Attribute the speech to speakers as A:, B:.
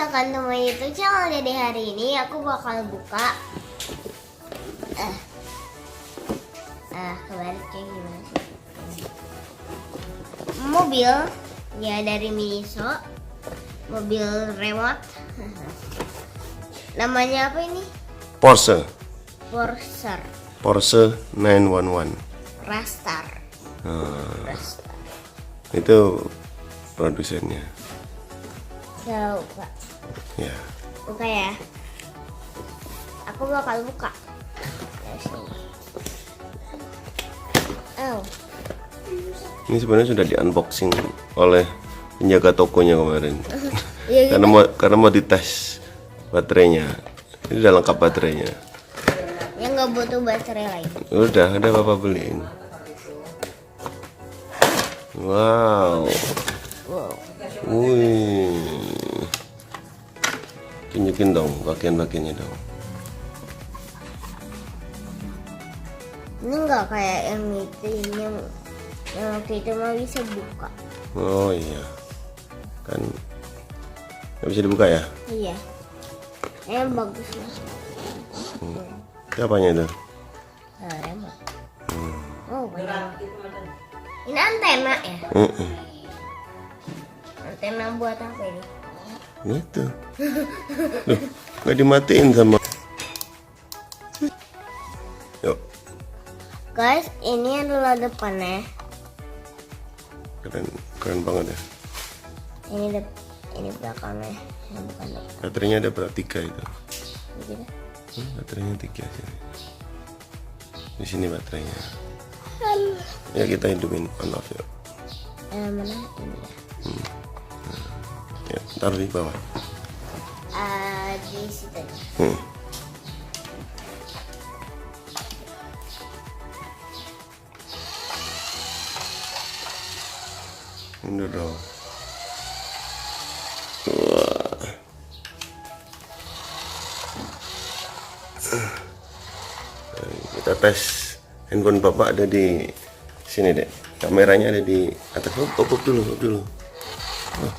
A: welcome to my YouTube channel. Jadi hari ini aku bakal buka kebaliknya gimana sih? Mobil ya dari MINISO, mobil remote. Namanya apa ini?
B: Porsche 911
A: Rastar. Rastar.
B: itu produsennya
A: Coba
B: ya.
A: buka ya. Aku bakal buka dari sini. Oh,
B: Ini sebenarnya sudah di unboxing oleh penjaga tokonya kemarin.
A: iya gitu.
B: karena mau dites baterainya. Ini udah lengkap baterainya.
A: Yang nggak butuh baterai lagi.
B: Udah ada bapak beliin. Wow.
A: Wow.
B: Wih. Tunjukin dong bagian-bagiannya dong.
A: Ini nggak kayak yang itu, yang waktu itu mah bisa buka.
B: Oh iya. Kan nggak bisa dibuka ya?
A: Iya. Yang bagus lah.
B: Siapanya itu?
A: Remote. Oh, remote. Ini antena ya? Antena buat apa ini?
B: Gitu. Loh, nggak dimatiin sama. Yuk,
A: Guys, ini adalah depannya.
B: keren banget ya.
A: Ini belakangnya. Yang bukan depan.
B: Baterainya ada berapa? 3 itu.
A: Gitu.
B: Baterainya 3 sini. Di sini baterainya. Ya kita hidupin on off yuk.
A: Mana ini?
B: Ya, taruh di bawah.
A: Di situ.
B: Ini dong. Wah. Kita tes handphone bapak ada di sini deh. Kameranya ada di atas. Pop dulu. Oh,